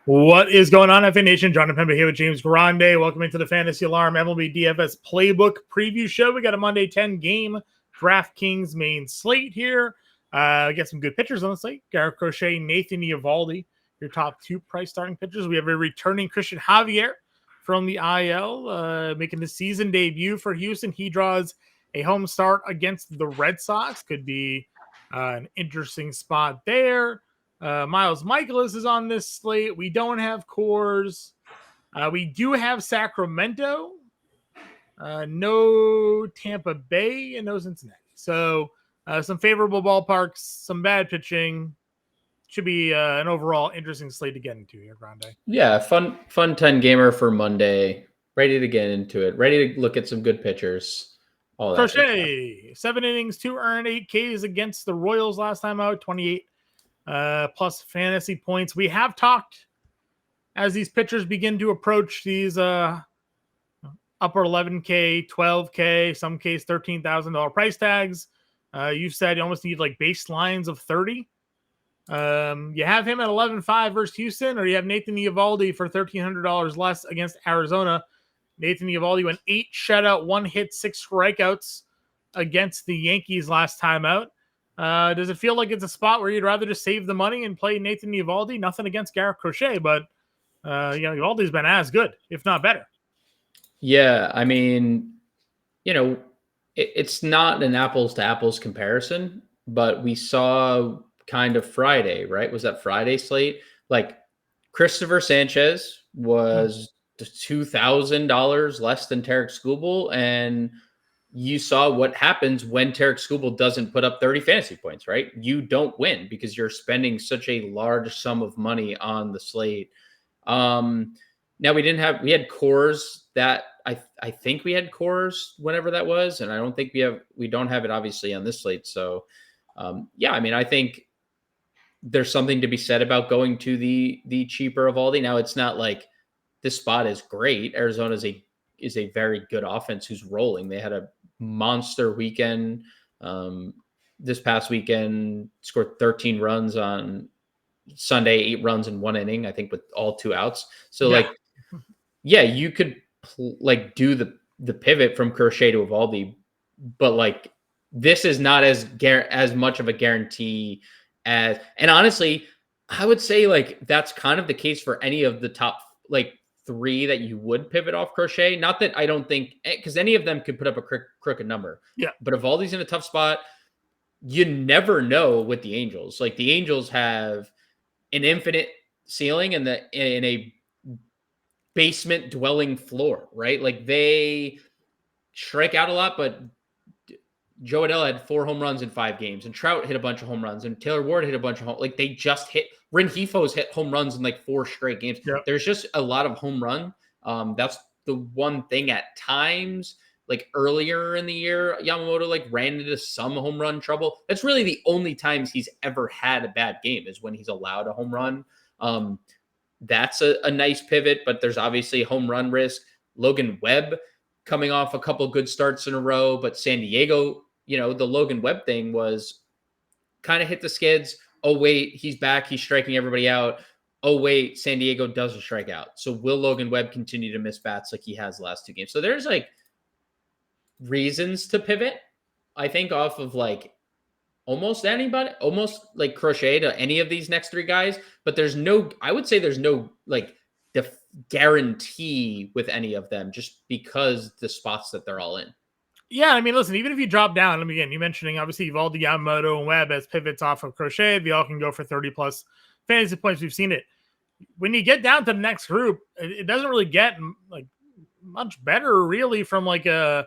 What is going on, FA Nation? Jon Impemba here with James Grande. Welcome into the Fantasy Alarm MLB DFS Playbook Preview Show. We got a Monday 10-game DraftKings main slate here. We got some good pitchers on the slate. Garrett Crochet, Nathan Eovaldi, your top two price starting pitchers. We have a returning Christian Javier from the IL, making the season debut for Houston. He draws a home start against the Red Sox. Could be an interesting spot there. Miles Michaelis is on this slate. We don't have Coors. We do have Sacramento. No Tampa Bay and no Cincinnati. So some favorable ballparks, some bad pitching. Should be an overall interesting slate to get into here, Grande. Yeah, fun 10 gamer for Monday. Ready to get into it. Ready to look at some good pitchers. All that. Crochet, 7 innings, 2 earned, 8 Ks against the Royals last time out, 28 plus fantasy points. We have talked as these pitchers begin to approach these upper 11K, 12K, some case $13,000 price tags. You've said you almost need like baselines of 30. You have him at 11.5 versus Houston, or you have Nathan Eovaldi for $1,300 less against Arizona. Nathan Eovaldi went 8 shutout, 1 hit, 6 strikeouts against the Yankees last time out. Does it feel like it's a spot where you'd rather just save the money and play Nathan Eovaldi? Nothing against Garrett Crochet, but Eovaldi's been as good, if not better. Yeah, I mean, it's not an apples to apples comparison, but we saw kind of Friday, right? Was that Friday slate? Like Christopher Sanchez was $2,000 less than Tarek Skubal, and you saw what happens when Tarek Skubal doesn't put up 30 fantasy points, right? You don't win because you're spending such a large sum of money on the slate. Now we had Coors that I think we had Coors whenever that was, and I don't think we don't have it obviously on this slate. So yeah, I mean, I think there's something to be said about going to the cheaper Eovaldi. Now it's not like this spot is great. Arizona is a very good offense who's rolling. They had a monster weekend this past weekend, scored 13 runs on Sunday, 8 runs in 1 inning, I think with all 2 outs. So you could do the pivot from Crochet to Eovaldi, but this is not as much of a guarantee as, and honestly, I would say that's kind of the case for any of the top 3 that you would pivot off Crochet. Not that I don't think, because any of them could put up a crooked number. Yeah. But Eovaldi's in a tough spot. You never know with the Angels. The Angels have an infinite ceiling in a basement dwelling floor, right? They strike out a lot, but Joe Adell had 4 home runs in 5 games, and Trout hit a bunch of home runs, and Taylor Ward hit a bunch of they just hit. Renjifo's hit home runs in 4 straight games. Yep. There's just a lot of home run. That's the one thing at times. Earlier in the year, Yamamoto ran into some home run trouble. That's really the only times he's ever had a bad game is when he's allowed a home run. That's a nice pivot, but there's obviously home run risk. Logan Webb coming off a couple good starts in a row, but San Diego, the Logan Webb thing was kind of hit the skids. Oh, wait, he's back. He's striking everybody out. Oh, wait, San Diego doesn't strike out. So will Logan Webb continue to miss bats like he has the last 2 games? So there's reasons to pivot, I think, off of almost anybody, almost Crochet to any of these next 3 guys. But I would say there's no guarantee with any of them just because the spots that they're all in. Yeah, I mean, listen, even if you drop down, again, you mentioning obviously Eovaldi, Yamamoto, and Webb as pivots off of Crochet, they all can go for 30 plus fantasy points. We've seen it. When you get down to the next group, it doesn't really get much better, really, from an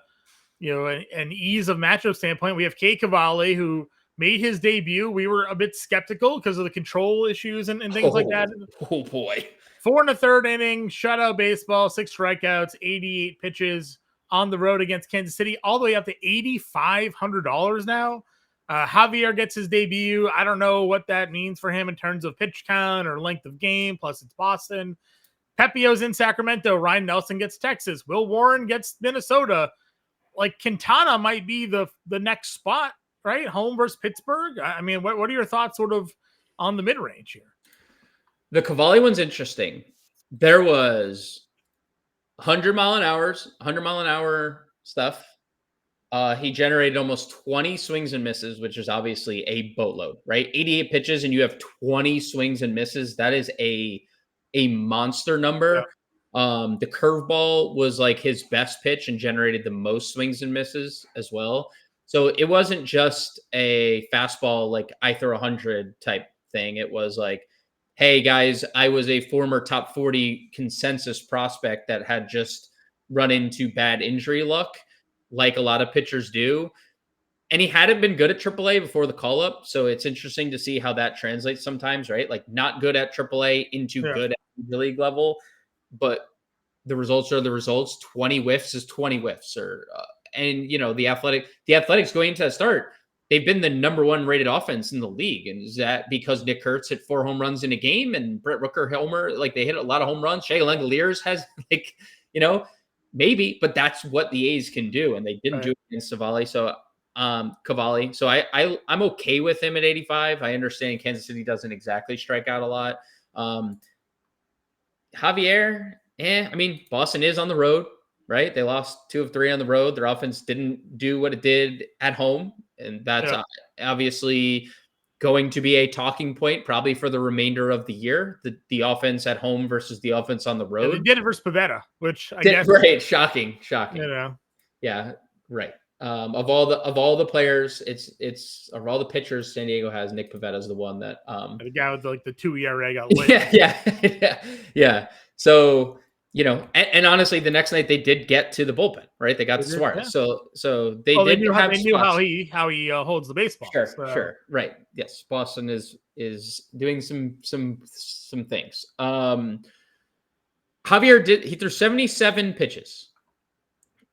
ease of matchup standpoint. We have Kay Cavalli, who made his debut. We were a bit skeptical because of the control issues and things like that. Oh boy. 4 1/3 inning, shutout baseball, 6 strikeouts, 88 pitches on the road against Kansas City, all the way up to $8,500 now. Javier gets his debut. I don't know what that means for him in terms of pitch count or length of game. Plus, it's Boston. Pepio's in Sacramento. Ryan Nelson gets Texas. Will Warren gets Minnesota. Quintana might be the next spot, right? Home versus Pittsburgh. I mean, what are your thoughts sort of on the mid-range here? The Cavalli one's interesting. There was 100 mile an hour stuff. He generated almost 20 swings and misses, which is obviously a boatload, right? 88 pitches and you have 20 swings and misses. That is a monster number. The curveball was like his best pitch and generated the most swings and misses as well. So it wasn't just a fastball, like I throw 100 type thing. It was like, hey guys, I was a former top 40 consensus prospect that had just run into bad injury luck, like a lot of pitchers do. And he hadn't been good at AAA before the call up. So it's interesting to see how that translates sometimes, right? Like not good at AAA into good at Major League level, but the results are the results. 20 whiffs is 20 whiffs. And the Athletics going into that start, they've been the number one rated offense in the league. And is that because Nick Kurtz hit 4 home runs in a game and Brett Rooker homer, like they hit a lot of home runs? Shea Langoliers has maybe, but that's what the A's can do. And they didn't do it against Cavalli. So Cavalli. So I'm okay with him at 85. I understand Kansas City doesn't exactly strike out a lot. Javier, I mean, Boston is on the road, right? They lost 2 of 3 on the road. Their offense didn't do what it did at home. And that's obviously going to be a talking point probably for the remainder of the year. The offense at home versus the offense on the road. Yeah, they did it versus Pavetta, which I guess right. Shocking. Yeah, right. Of all the players, it's of all the pitchers San Diego has, Nick Pivetta is the one that the guy with the 2 ERA got lit. yeah. So and honestly, the next night they did get to the bullpen, right? They got to Suarez, so they knew how he holds the baseball. Sure, right? Yes, Boston is doing some things. Javier he threw 77 pitches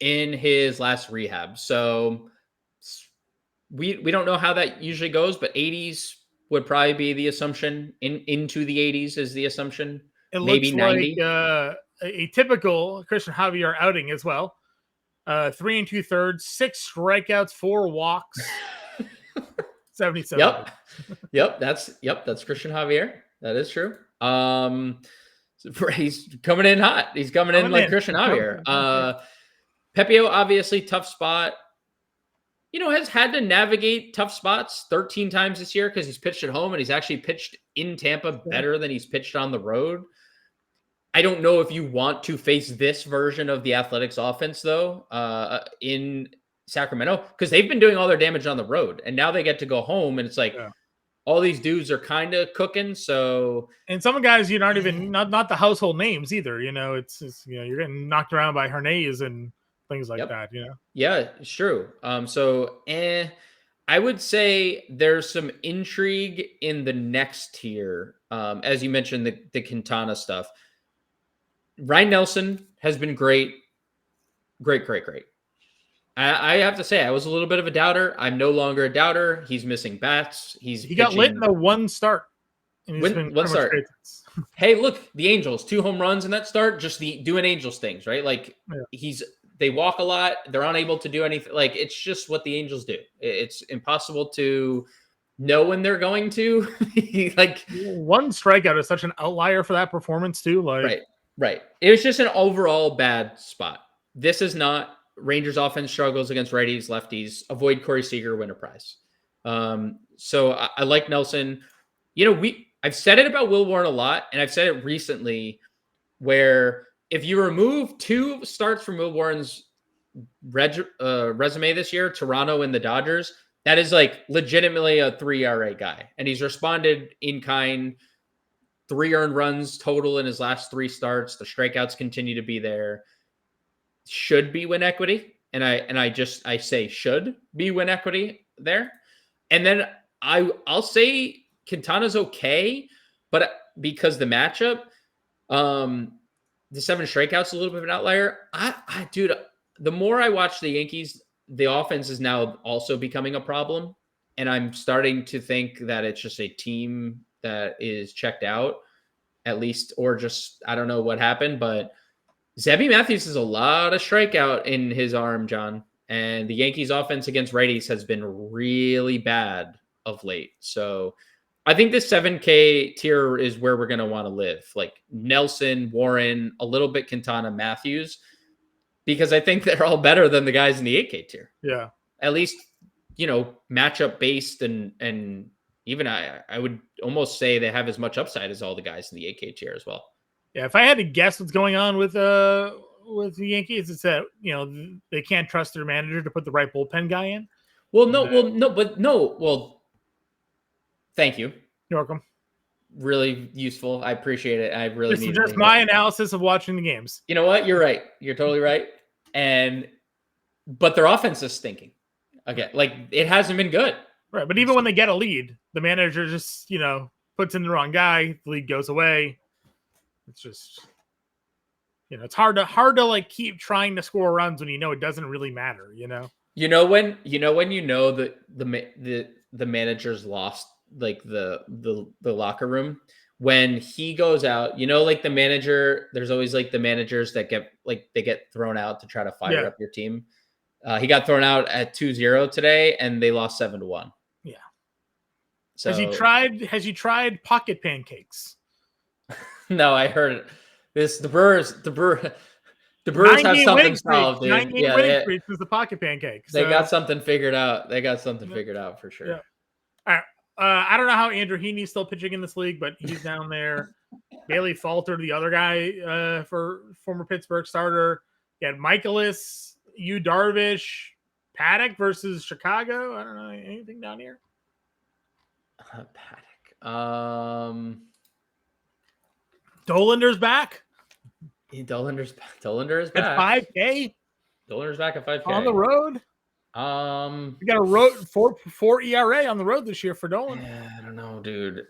in his last rehab. So we don't know how that usually goes, but 80s would probably be the assumption. Into the 80s is the assumption. It maybe looks 90. Like a typical Christian Javier outing as well. 3 2/3, 6 strikeouts, 4 walks, 77. Yep. That's Christian Javier. That is true. He's coming in hot. He's coming in like Christian Javier. Pepio, obviously tough spot. Has had to navigate tough spots 13 times this year because he's pitched at home and he's actually pitched in Tampa better than he's pitched on the road. I don't know if you want to face this version of the Athletics offense, though, in Sacramento, because they've been doing all their damage on the road. And now they get to go home and it's like all these dudes are kind of cooking. So, and some guys, you're not even not the household names either. It's you're getting knocked around by Hernandez and things like that, Yeah, it's true. I would say there's some intrigue in the next tier. As you mentioned, the Quintana stuff. Ryan Nelson has been great. I have to say, I was a little bit of a doubter. I'm no longer a doubter. He's missing bats. He got lit in the one start. One start. Hey, look, the Angels, 2 home runs in that start. Just doing Angels things, right? Like they walk a lot. They're unable to do anything. Like it's just what the Angels do. It's impossible to know when they're going to. Like 1 strikeout is such an outlier for that performance too. Like right. It was just an overall bad spot. This is not Rangers offense struggles against righties, lefties. Avoid Corey Seager, win a prize. So I like Nelson. I've said it about Will Warren a lot, and I've said it recently where if you remove 2 starts from Will Warren's resume this year, Toronto and the Dodgers, that is like legitimately a 3 ERA guy. And he's responded in kind, 3 earned runs total in his last 3 starts. The strikeouts continue to be there. Should be win equity. And I say should be win equity there. And then I'll say Quintana's okay, but because the matchup, the 7 strikeouts a little bit of an outlier. Dude, the more I watch the Yankees, the offense is now also becoming a problem. And I'm starting to think that it's just a team that is checked out, at least, or just, I don't know what happened, but Zebby Matthews has a lot of strikeout in his arm, John. And the Yankees offense against righties has been really bad of late. So I think this 7K tier is where we're going to want to live. Like Nelson, Warren, a little bit Quintana, Matthews, because I think they're all better than the guys in the 8K tier. Yeah. At least, matchup based and even I would almost say they have as much upside as all the guys in the 8K tier as well. Yeah, if I had to guess what's going on with the Yankees, it's that they can't trust their manager to put the right bullpen guy in. Thank you. You're welcome. Really useful. I appreciate it. I really This is just my analysis of watching the games. You know what? You're right. You're totally right. But their offense is stinking. Okay, like it hasn't been good. Right, but even when they get a lead, the manager just puts in the wrong guy. The lead goes away. It's just it's hard to like keep trying to score runs when it doesn't really matter. When the manager's lost like the locker room when he goes out. Like the manager. There's always like the managers that get thrown out to try to fire up your team. He got thrown out at 2-0 today, and they lost 7-1. Yeah. So has he tried pocket pancakes? No, I heard it. The Brewers have something solved, dude. 9-game winning streak was the pocket pancakes. They got something figured out. Figured out for sure. Yeah. All right. I don't know how Andrew Heaney's still pitching in this league, but he's down there. Bailey Falter, the other guy for former Pittsburgh starter. You had Michaelis, Darvish, Paddock versus Chicago. I don't know anything down here. Paddock. Dollander's back. Dollander is back at 5K. Dollander's back at 5K on the road. We got a road 4 ERA on the road this year for Dolan. Yeah, I don't know, dude.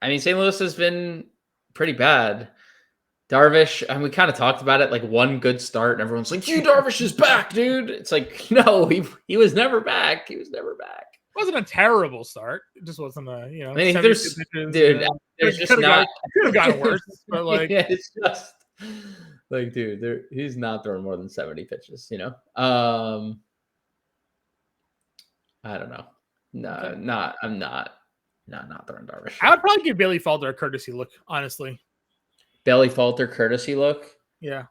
St. Louis has been pretty bad. Darvish, and we kind of talked about it, like one good start, and everyone's like, Darvish is back, dude. It's like, no, he was never back. He was never back. It wasn't a terrible start. It just wasn't a, there's just not could have gotten worse, but like yeah, it's just like, dude, he's not throwing more than 70 pitches, I don't know. No, okay. I'm not throwing Darvish. I would probably give Bailey Falter a courtesy look, honestly. Bailey Falter courtesy look? Yeah.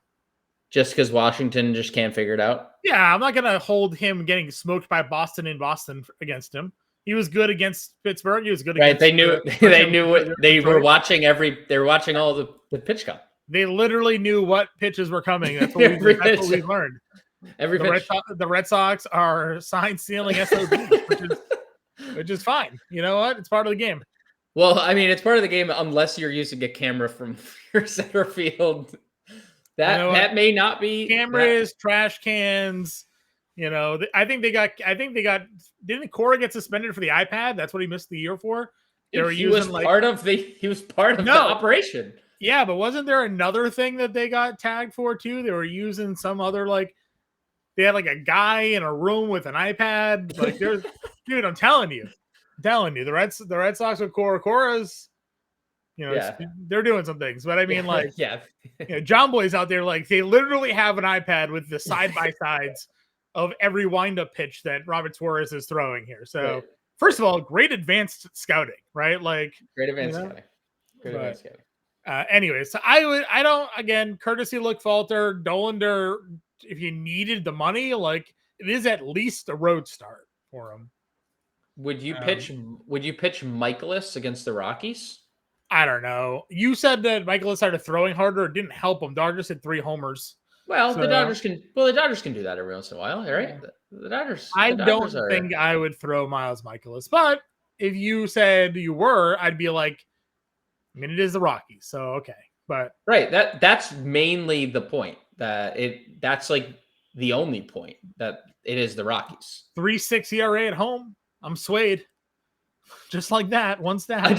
Just because Washington just can't figure it out? Yeah, I'm not going to hold him getting smoked by Boston in Boston against him. He was good against Pittsburgh. He was good against they knew what they were watching they were watching all the pitch count. They literally knew what pitches were coming. That's what we learned. The Red Sox are sign stealing SOBs, which is fine. You know what? It's part of the game. Well, it's part of the game unless you're using a camera from your center field. That may not be cameras, trash cans. I think they got. Didn't Cora get suspended for the iPad? That's what he missed the year for. He was part of the operation. Yeah, but wasn't there another thing that they got tagged for too? They were using some other they had a guy in a room with an iPad. Like there's, dude, I'm telling you, the Red Sox with Cora's. They're doing some things, but John Boy's out there, they literally have an iPad with the side-by-sides of every wind-up pitch that Robert Suarez is throwing here. So, First of all, great advanced scouting, right? Great advanced scouting. Advanced scouting. Anyways, so courtesy look Falter, Dollander, if you needed the money, it is at least a road start for him. Would you pitch Michaelis against the Rockies? I don't know. You said that Michaelis started throwing harder. It didn't help him. Dodgers hit 3 homers. Well, the Dodgers can do that every once in a while, right? Yeah. The Dodgers. I don't think I would throw Miles Michaelis, but if you said you were, I'd be like, it is the Rockies, so okay. But right, that's mainly the point. That's the only point that it is the Rockies. 3.6 ERA at home. I'm swayed. Just like that, one stat. I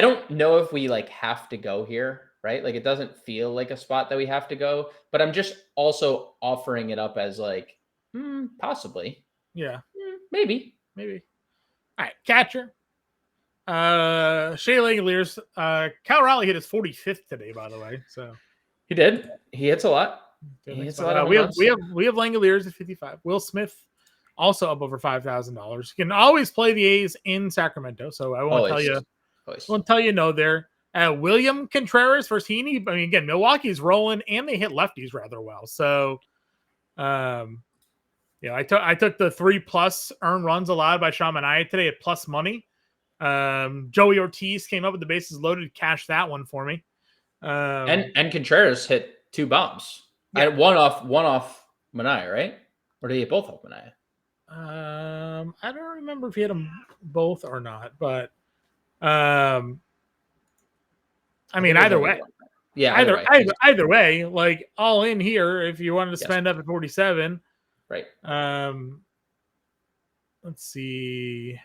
don't know if we have to go here, right? It doesn't feel like a spot that we have to go, but I'm just also offering it up as possibly. Yeah. Maybe. All right, catcher. Shea Langoliers. Cal Raleigh hit his 45th today, by the way. So he did. He hits a lot. He hits a lot. We have Langoliers at 55. Will Smith also up over $5,000. You can always play the A's in Sacramento, so I won't tell you. Always. Won't tell you no there. William Contreras versus Heaney. I mean, again, Milwaukee's rolling, and they hit lefties rather well. So, I took the 3+ earned runs allowed by Sean Manaea today at plus money. Joey Ortiz came up with the bases loaded, cashed that one for me. And Contreras hit 2 bombs. Yeah. I had one off Manaea, right? Or did he hit both off Manaea? I don't remember if he hit them both or not, but I mean, either way. Yeah, either way, like all in here, if you wanted to spend up at 47. Right. Let's see.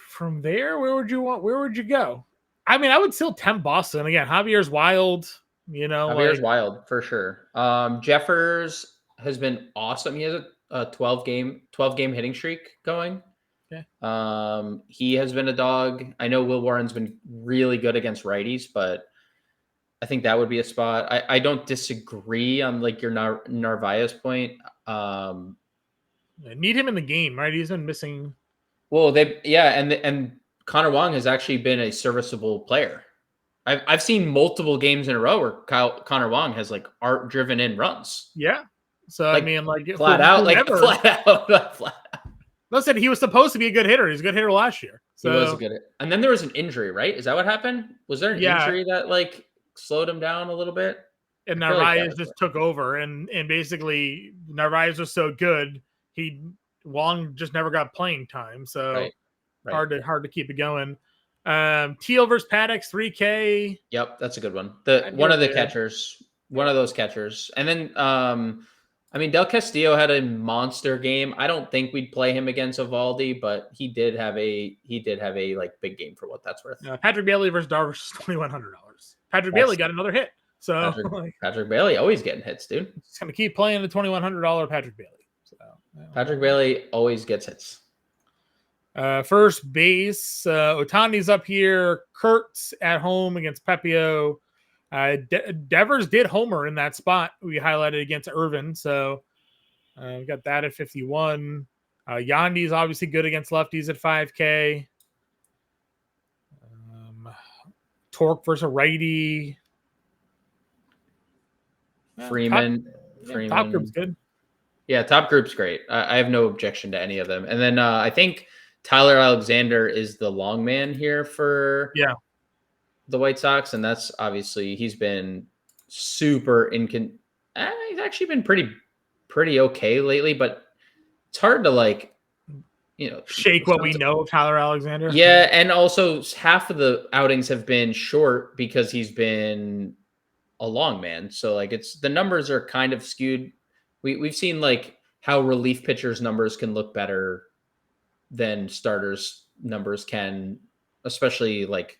From there, where would you go? I mean, I would still tempt Boston. Again, Javier's wild, Javier's wild for sure. Jeffers has been awesome. He has a 12 game hitting streak going. Okay. He has been a dog. I know Will Warren's been really good against righties, but I think that would be a spot. I don't disagree on like your Narvaez point. Need him in the game, right? He's been missing. Well, and Connor Wong has actually been a serviceable player. I've seen multiple games in a row where Connor Wong has like driven in runs. Yeah. So like, I mean, like flat out. Listen, he was supposed to be a good hitter. He's a good hitter last year. So. He was a good hitter. And then there was an injury, right? Is that what happened? Was there an injury that like slowed him down a little bit? And Narvaez just took over, and basically Narvaez was so good, Wong just never got playing time. So hard to keep it going. Teal versus Paddock, 3K. Yep, that's a good one. One of those catchers. And then I mean, Del Castillo had a monster game. I don't think we'd play him against Eovaldi, but he did have a like big game for what that's worth. Patrick Bailey versus Darvish, $2,100. Bailey got another hit. So Patrick Bailey always getting hits, dude. Just gonna keep playing the $2,100 Patrick Bailey. So Patrick Bailey always gets hits. First base, Otani's up here. Kurtz at home against Pepio. Devers did homer in that spot we highlighted against Irvin, so we got that at 51. Yandy's obviously good against lefties at 5K. Torque versus a righty. Freeman. Top group's good. Yeah, top group's great. I have no objection to any of them. And then I think Tyler Alexander is the long man here for the White Sox, and that's obviously he's been super he's actually been pretty okay lately, but it's hard to shake what we know of Tyler Alexander. Yeah, and also half of the outings have been short because he's been a long man. So like the numbers are kind of skewed. We've seen like how relief pitchers' numbers can look better than starters' numbers can, especially like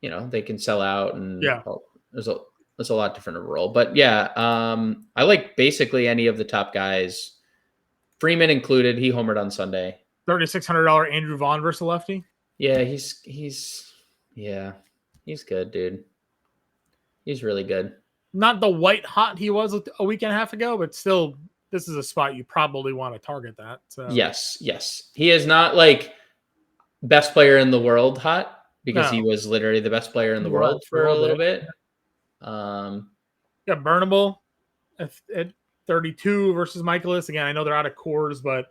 they can sell out and there's a lot different overall. But I like basically any of the top guys, Freeman included. He homered on Sunday. $3,600 Andrew Vaughn versus lefty. Yeah, he's good, dude. He's really good. Not the white hot he was a week and a half ago, but still, this is a spot you probably want to target that. So. Yes. He is not like best player in the world hot because he was literally the best player in the world for a little bit. Burnable at 32 versus Michaelis. Again, I know they're out of cores, but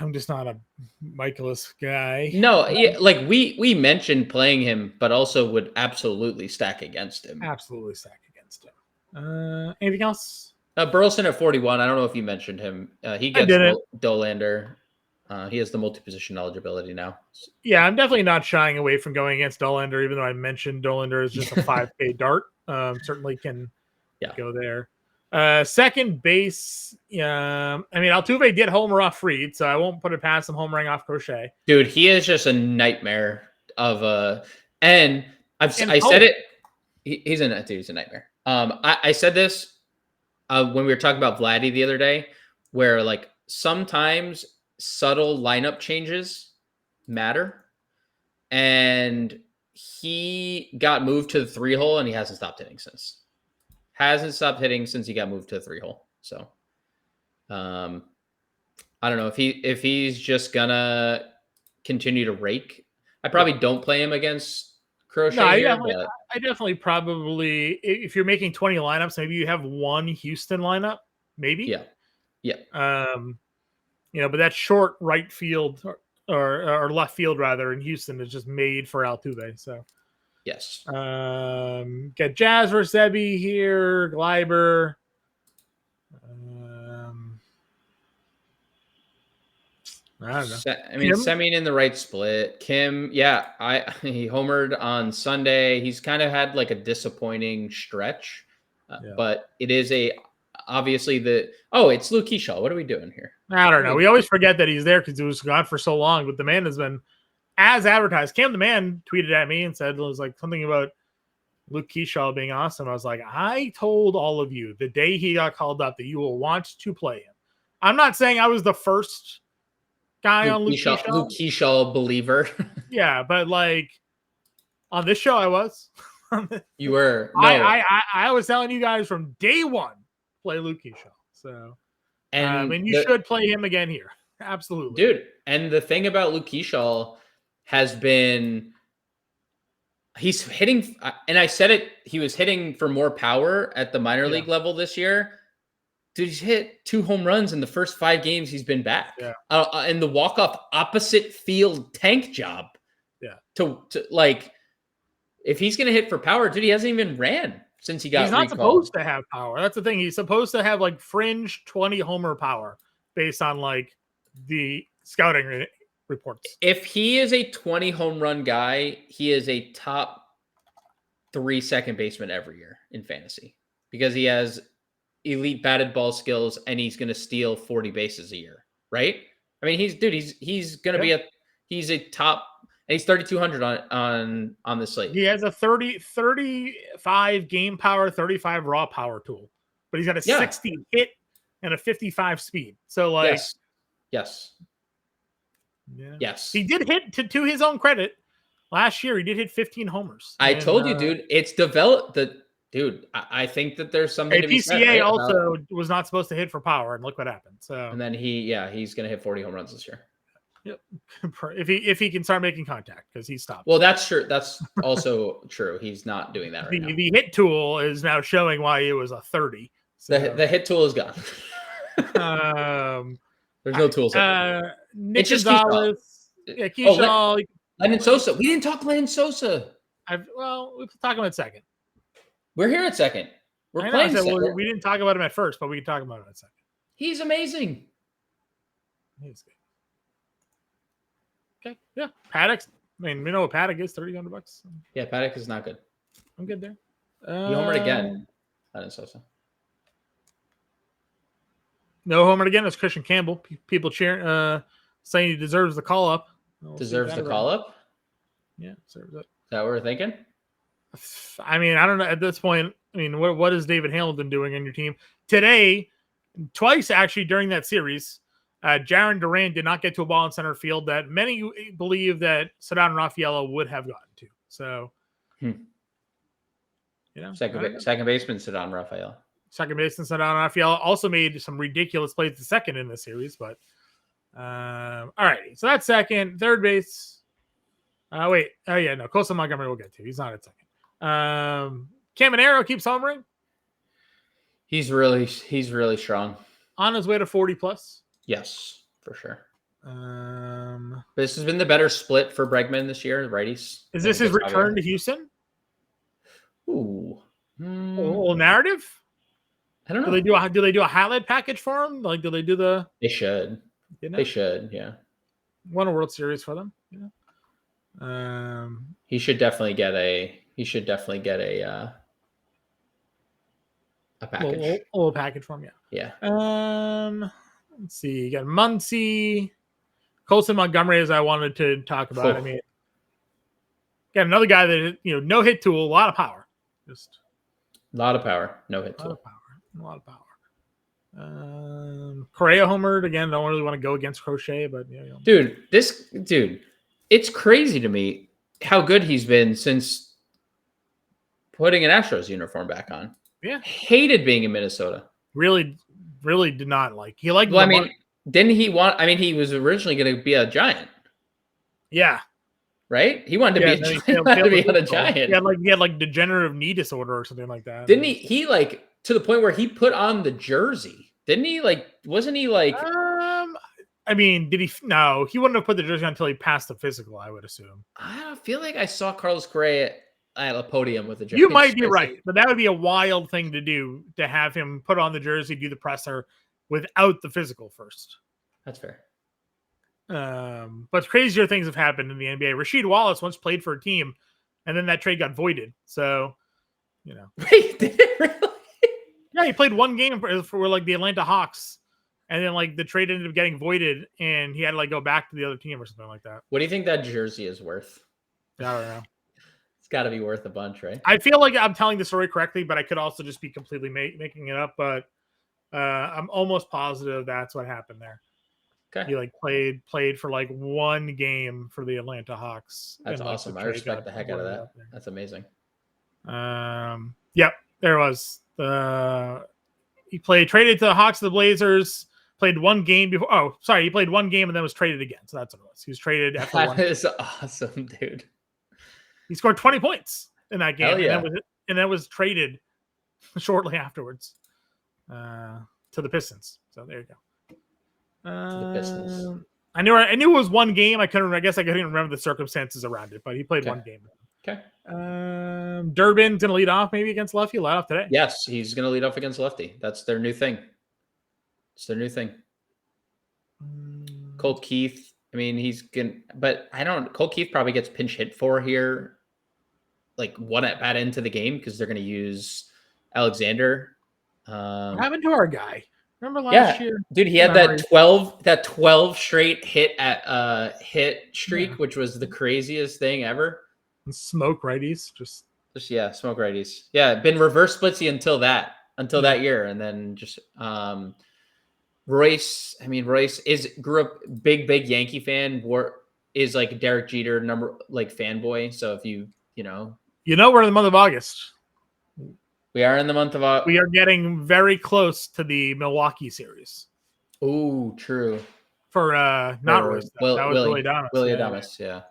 I'm just not a Michaelis guy. No, like we mentioned playing him, but also would absolutely stack against him. Absolutely stack against him. Anything else? Burleson at 41. I don't know if you mentioned him. He gets Dollander. He has the multi-position eligibility now. Yeah, I'm definitely not shying away from going against Dollander, even though I mentioned Dollander is just a 5K dart. Certainly can go there. Second base, I mean, Altuve did homer off Fried, so I won't put it past him homering off Crochet. Dude, he is just a nightmare of a. And I said it. He's a nightmare. I said this when we were talking about Vladdy the other day, where like sometimes subtle lineup changes matter, and he got moved to the 3-hole and he hasn't stopped hitting since. Hasn't stopped hitting since he got moved to the 3-hole. So I don't know if he's just gonna continue to rake. I probably don't play him against No, Crochet here, but I definitely probably, if you're making 20 lineups, maybe you have one Houston lineup, maybe. yeah. But that short right field or left field rather in Houston is just made for Altuve. So Yes. Get Jazz versus Ebby here, Gleiber. I don't know. Semien in the right split. Kim, he homered on Sunday. He's kind of had like a disappointing stretch, but it is obviously it's Luke Keyshaw. What are we doing here? I don't know. We always forget that he's there because he was gone for so long, but the man has been as advertised. Cam the man tweeted at me and said it was like something about Luke Keyshaw being awesome. I was like, I told all of you the day he got called up that you will want to play him. I'm not saying I was the first guy on Luke Keyshaw. Luke Keyshaw believer. Yeah, but like on this show I was. You were. No. I was telling you guys from day one, play Luke Keyshaw. So and you should play him again here. Absolutely. Dude, and the thing about Luke Keyshaw has been he's hitting, and I said it, he was hitting for more power at the minor league level this year. Dude, he's hit 2 home runs in the first 5 games he's been back. Yeah. In the walk-off opposite field tank job. Yeah. To like, if he's going to hit for power, dude, he hasn't even ran since he got He's not recalled. supposed to have power. That's the thing. He's supposed to have like fringe 20 homer power based on like the scouting reports. If he is a 20 home run guy, he is a top 3 second baseman every year in fantasy because he has elite batted ball skills and he's going to steal 40 bases a year, right? I mean, he's going to be he's a top, and he's 3,200 on the slate. He has a 35 game power, 35 raw power tool, but he's got a 60 hit and a 55 speed. So like, yes. He did hit to his own credit. Last year, he did hit 15 homers. I told you, dude, it's developed dude, I think that there's something to be said. PCA also was not supposed to hit for power, and look what happened. So, and then he's going to hit 40 home runs this year. Yep. If he can start making contact, because he stopped. Well, that's true. That's also true. He's not doing that right now. The hit tool is now showing why it was a 30. So. The hit tool is gone. There's no tools. Nick Gonzalez. Keyshaw. Lennon Sosa. We didn't talk Lennon Sosa. We'll talk about it second. We're here at second. We're playing second. We didn't talk about him at first, but we can talk about him at second. He's amazing. He's good. Okay. Yeah. Paddock. I mean, we know what Paddock is, $300. Yeah, Paddock is not good. I'm good there. He homered again. Lennon Sosa. No homered again. It's Christian Campbell. People cheering, saying he deserves the call up. Deserves the call up? Yeah, deserves it. Is that what we're thinking? I mean, I don't know at this point. I mean, what is David Hamilton doing on your team today? Twice actually during that series, Jaron Duran did not get to a ball in center field that many believe that Ceddanne Rafaela would have gotten to. So, second baseman Ceddanne Rafaela. Second baseman Ceddanne Rafaela also made some ridiculous plays the second in this series, but all right. So that's second. Third base. Colson Montgomery we'll get to. He's not at second. Caminero keeps homering. He's really strong. On his way to 40 plus. Yes, for sure. This has been the better split for Bregman this year. Righties. Is this his return to Houston? Ooh. A little narrative? I don't know. Do they do a highlight package for him? Like, do they do the? They should. They should. Yeah. Won a World Series for them. He should definitely get a package. A little package for him, yeah. Let's see. You got Muncy, Colson Montgomery, as I wanted to talk about. I mean, got another guy that no hit tool, a lot of power, just a lot of power, no hit tool, a lot of power. Correa homered again. Don't really want to go against Crochet, but dude, it's crazy to me how good he's been since putting an Astros uniform back on. Yeah, hated being in Minnesota. Really really did not like. He liked. Well, I mean, didn't he want? I mean, he was originally going to be a Giant. Yeah. Right? He wanted to be a Giant. He wanted to be on a Giant. He had like degenerative knee disorder or something like that. Didn't he? He like to the point where he put on the jersey. Didn't he? Like, wasn't he like? I mean, did he? No, he wouldn't have put the jersey on until he passed the physical, I would assume. I feel like I saw Carlos Correa at a podium with a jersey. You might be right, but that would be a wild thing to do, to have him put on the jersey, do the presser without the physical first. That's fair. But crazier things have happened in the NBA. Rasheed Wallace once played for a team, and then that trade got voided. So, you know. Wait, did it really? Yeah, he played one game for like the Atlanta Hawks, and then like the trade ended up getting voided, and he had to like go back to the other team or something like that. What do you think that jersey is worth? I don't know. It's got to be worth a bunch, right? I feel like I'm telling the story correctly, but I could also just be completely making it up. But I'm almost positive that's what happened there. Okay. He like played for like one game for the Atlanta Hawks. That's and, like, awesome. I respect the heck out of that. That's amazing. Yep, there was he traded to the Hawks, the Blazers. Played one game before. Oh, sorry, he played one game and then was traded again. So that's what it was. He was traded after that one. That is awesome, dude. He scored 20 points in that game, yeah. and then was traded shortly afterwards to the Pistons. So there you go. The Pistons. I knew it was one game. I guess I couldn't remember the circumstances around it, but he played one game. Okay. Durbin's gonna lead off maybe against Lefty. Lead off today. Yes, he's gonna lead off against Lefty. That's their new thing. It's their new thing. Colt Keith. I mean, he's gonna, but Colt Keith probably gets pinch hit for here, like one at bat into the game because they're gonna use Alexander. What happened to our guy? Remember last year? Dude, he had that 12 straight hit streak, which was the craziest thing ever. And smoke righties, just smoke righties. Yeah, been reverse splitsy until that year, and then just Royce. I mean, Royce grew up big Yankee fan. Is like Derek Jeter fanboy. So if you know we're in the month of August. We are in the month of August. We are getting very close to the Milwaukee series. Oh, true. For not Royce. That was Willie Adames. Willie Adames, yeah.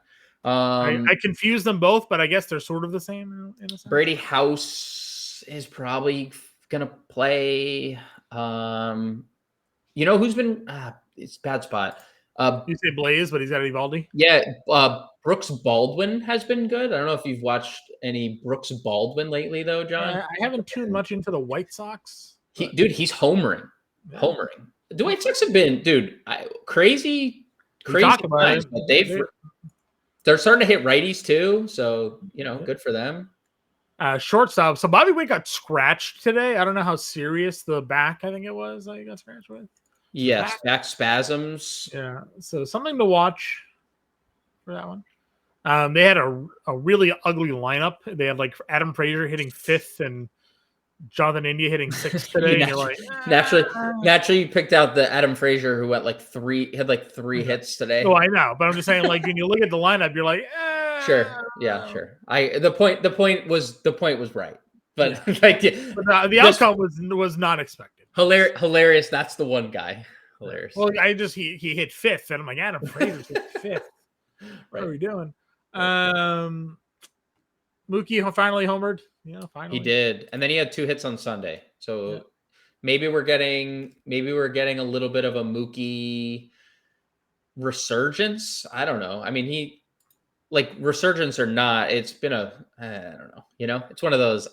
I confuse them both, but I guess they're sort of the same in a sense. Brady House is probably gonna play. Who's been? It's a bad spot. You say Blaze, but he's got Evaldi. Yeah, Brooks Baldwin has been good. I don't know if you've watched any Brooks Baldwin lately, though, John. I haven't tuned much into the White Sox. He's homering. Yeah. Homering. The White Sox have been, crazy times, but they're starting to hit righties too. So good for them. Shortstop. So Bobby Witt got scratched today. I don't know how serious the back. I think it was that he got scratched with. Yes, back spasms. Yeah, so something to watch for that one. They had a really ugly lineup. They had like Adam Frazier hitting 5th and Jonathan India hitting 6th today. Naturally, you picked out the Adam Frazier who went three hits today. Oh, I know, but I'm just saying, like when you look at the lineup, you're like, sure, yeah, sure. The point was right, but the outcome was not expected. Hilarious. That's the one guy. Hilarious. Well, he hit 5th, and I'm like, Adam Frazier hit 5th. What are we doing? Mookie finally homered. Finally he did, and then he had 2 hits on Sunday. So maybe we're getting a little bit of a Mookie resurgence. I don't know. I mean, he resurgence or not, it's been I don't know. It's one of those.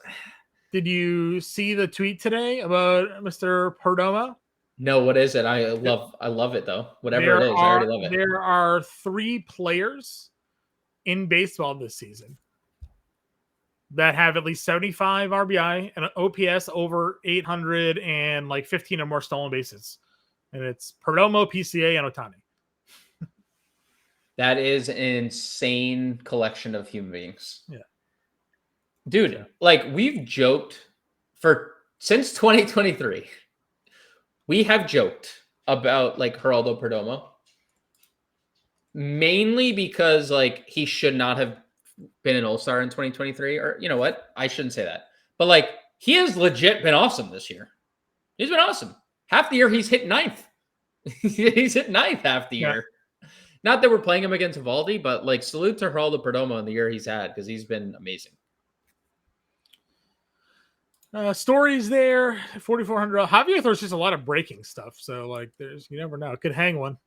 Did you see the tweet today about Mr. Perdomo? No, what is it? I love it though. Whatever it is, I already love it. There are 3 players in baseball this season that have at least 75 RBI and an OPS over 800 and 15 or more stolen bases. And it's Perdomo, PCA, and Ohtani. That is an insane collection of human beings. Yeah. Dude, we've joked since 2023. We have joked about Geraldo Perdomo. Mainly because he should not have been an all-star in 2023. Or you know what? I shouldn't say that. But he has legit been awesome this year. He's been awesome. half the year he's hit ninth. He's hit ninth half the year. Not that we're playing him against Evaldi, but like salute to Geraldo Perdomo in the year he's had because he's been amazing. Stories there, 4,400. Javier throws just a lot of breaking stuff, so like you never know. It could hang one.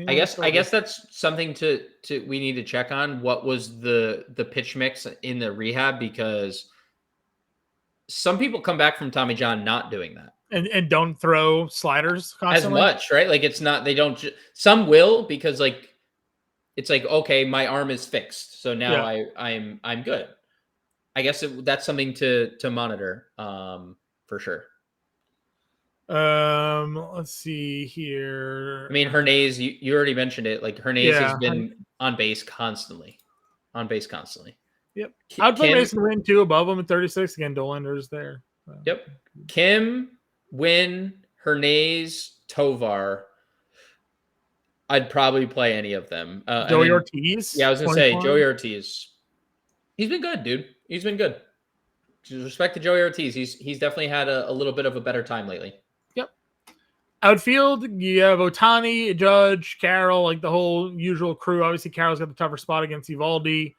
I guess that's something to we need to check on. What was the pitch mix in the rehab, because some people come back from Tommy John not doing that. And don't throw sliders constantly. As much, right? Like it's not, they don't, some will, because like it's like, okay, my arm is fixed, so now I'm good. I guess that's something to monitor, for sure. Let's see here. I mean, Hernandez, you already mentioned it. Like Hernandez has been on base constantly. Yep. I'd put Mason Wynn too above him at 36. Again, Dolander's there. So. Yep. Kim, Wynn, Hernandez, Tovar. I'd probably play any of them. Joey Ortiz. Yeah, I was gonna say Joey Ortiz. He's been good, dude. He's been good. Respect to Joey Ortiz. He's definitely had a little bit of a better time lately. Yep. Outfield, you have Ohtani, Judge, Carroll, like the whole usual crew. Obviously, Carroll's got the tougher spot against Evaldi.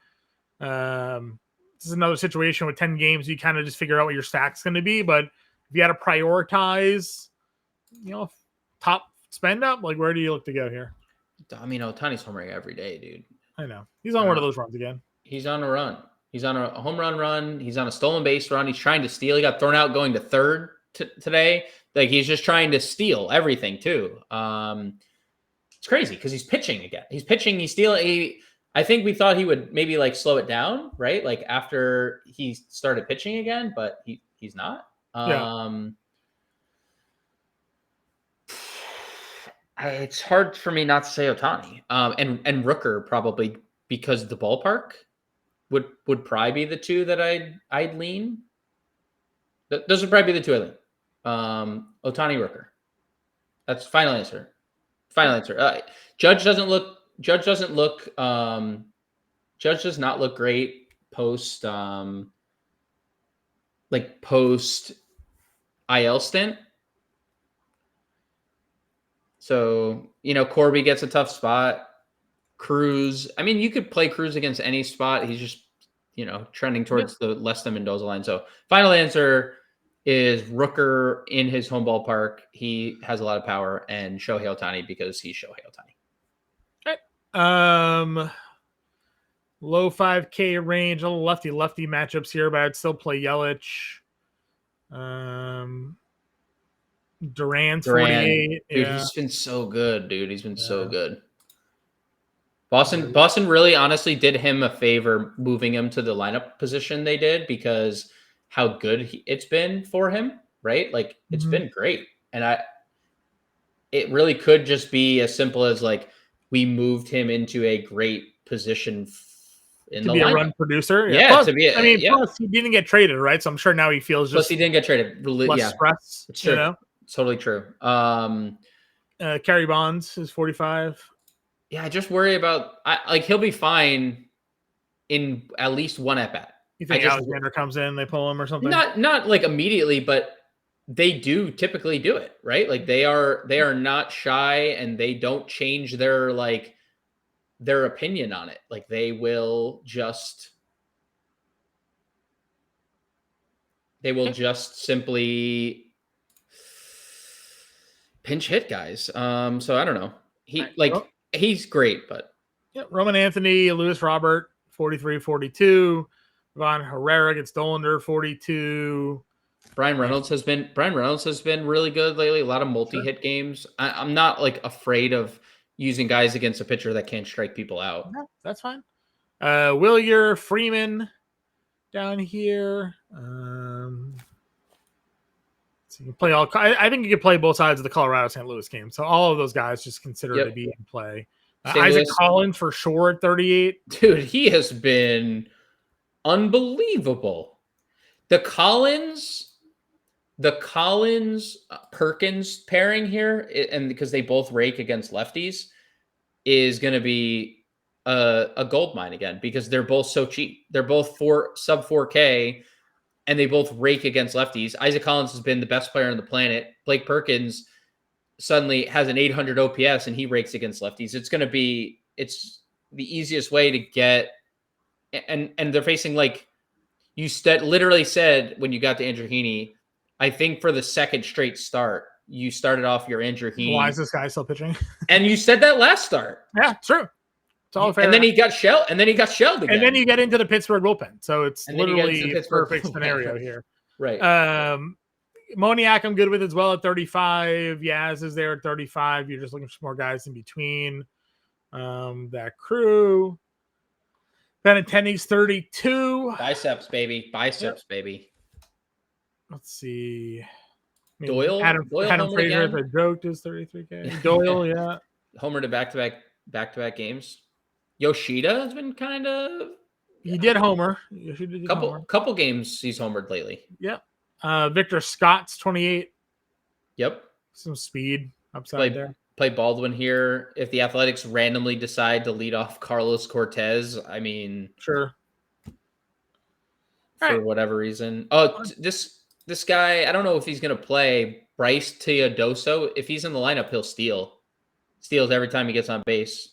This is another situation with 10 games. You kind of just figure out what your stack's going to be. But if you had to prioritize, top spend up, like where do you look to go here? I mean, Ohtani's homering every day, dude. I know. He's on one of those runs again. He's on a run. He's on a home run. He's on a stolen base run. He's trying to steal. He got thrown out going to third today. Like he's just trying to steal everything too. It's crazy because he's pitching again. He's pitching. He's stealing. I think we thought he would maybe like slow it down, right? Like after he started pitching again, but he's not. It's hard for me not to say Ohtani. And Rooker probably, because the ballpark would probably be the two that I'd lean. Those would probably be the two I lean. Ohtani, Rooker. That's final answer. Judge does not look great post IL stint. So, Corby gets a tough spot. Cruz, I mean, you could play Cruz against any spot. He's just, trending towards the less than Mendoza line. So final answer is Rooker in his home ballpark. He has a lot of power, and Shohei Ohtani because he's Shohei Ohtani. Right. Low 5K range, a little lefty matchups here, but I'd still play Yelich. Durant, 48. Dude, he's been so good, dude. He's been so good. Boston really honestly did him a favor moving him to the lineup position they did, because how good it's been for him, right? Like it's been great. And it really could just be as simple as like we moved him into a great position in to the be lineup. A run producer. Yeah, plus, to be plus he didn't get traded, right? So I'm sure now he feels plus he didn't get traded. Less stress. It's true. It's totally true. Kerry Bonds is 45. Yeah, I just worry about he'll be fine in at least one at bat. You think Alexander comes in, they pull him or something? Not like immediately, but they do typically do it, right? Like they are not shy, and they don't change their opinion on it. Like they will just simply pinch hit guys. So I don't know. He's great, but Roman Anthony, Luis Robert, 43-42. Von Herrera gets Dollander, 42. Brian Reynolds has been really good lately. A lot of multi-hit games. I'm not afraid of using guys against a pitcher that can't strike people out. No, that's fine. Wilyer, Freeman down here. So you can play all. I think you could play both sides of the Colorado St. Louis game. So all of those guys just consider to be in play. Isaac Collins for sure at 38. Dude, he has been unbelievable. The Collins Perkins pairing here, and because they both rake against lefties, is going to be a gold mine again, because they're both so cheap. They're both sub 4K, and they both rake against lefties. Isaac Collins has been the best player on the planet. Blake Perkins suddenly has an 800 OPS and he rakes against lefties. It's the easiest way to get, and they're facing like you literally said when you got to Andrew Heaney, I think for the second straight start, you started off your Andrew Heaney. Why is this guy still pitching? And you said that last start. Yeah, true. It's all fair. And then he got shelled. And then he got shelled again. And then you get into the Pittsburgh bullpen. So it's literally a perfect scenario here. Right. Moniak, I'm good with as well at 35. Yaz is there at 35. You're just looking for more guys in between. That crew. Benintendi's 32. Biceps, baby. Baby. Let's see. Doyle? Adam Frazier at the joke is 33K. Doyle, yeah. Homer to back-to-back games. Yoshida has been kind of... He did homer. Couple games he's homered lately. Yep. Victor Scott's 28. Yep. Some speed upside there. Play Baldwin here. If the Athletics randomly decide to lead off Carlos Cortez, I mean... Sure. For whatever reason. Oh, this guy, I don't know if he's going to play. Bryce Teodoso, if he's in the lineup, he'll steal. Steals every time he gets on base.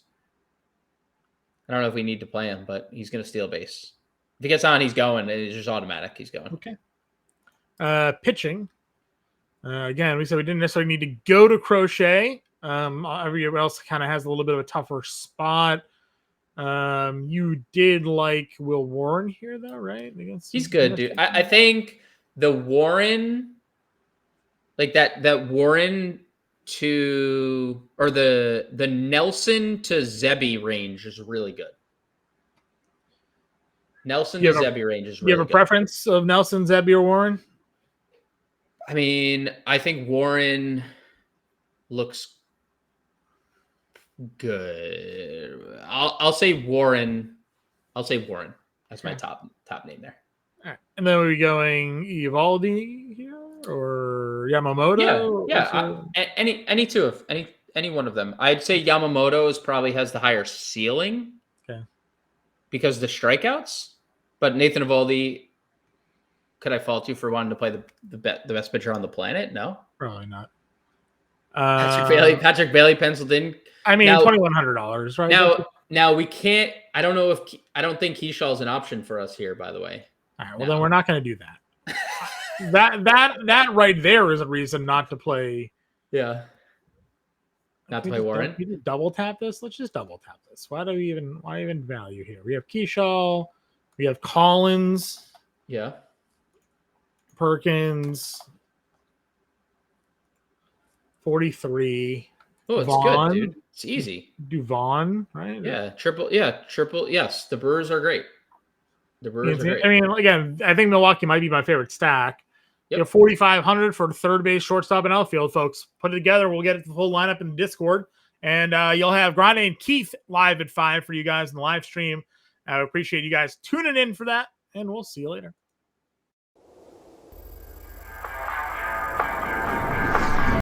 I don't know if we need to play him, but he's going to steal base. If he gets on, he's going. It's just automatic. He's going. Okay. Pitching. Again, we said we didn't necessarily need to go to Crochet. Everyone else kind of has a little bit of a tougher spot. You did like Will Warren here, though, right? He's good, dude. I think the Warren, like that Warren to, or the Nelson to Zebby range is really good. Nelson to Zebby range is really good. You have a preference of Nelson, Zebby, or Warren? I mean, I think Warren looks good. I'll say Warren. That's my top name there. All right. And then are we going Evaldi here or Yamamoto? Yeah. Any one of them. I'd say Yamamoto probably has the higher ceiling. Okay. Because the strikeouts. But Nathan Evaldi, could I fault you for wanting to play the best pitcher on the planet? No. Probably not. Patrick Bailey penciled in. I mean, $2,100, right? Now we can't. I don't think Keyshaw is an option for us here. By the way. All right. Well, then we're not going to do that. that right there is a reason not to play. Yeah. Not to play Warren. We just double tap this. Let's just double tap this. Why even value here? We have Keyshaw. We have Collins. Yeah. Perkins. 43. Oh, it's good, dude. It's easy. Duvon, right? Yeah, triple. Yes, the Brewers are great. The Brewers are great. I mean, again, I think Milwaukee might be my favorite stack. Yep. You have 4,500 for third base, shortstop, and outfield, folks. Put it together. We'll get it the full lineup in the Discord, and you'll have Grande and Keith live at 5 for you guys in the live stream. I appreciate you guys tuning in for that, and we'll see you later.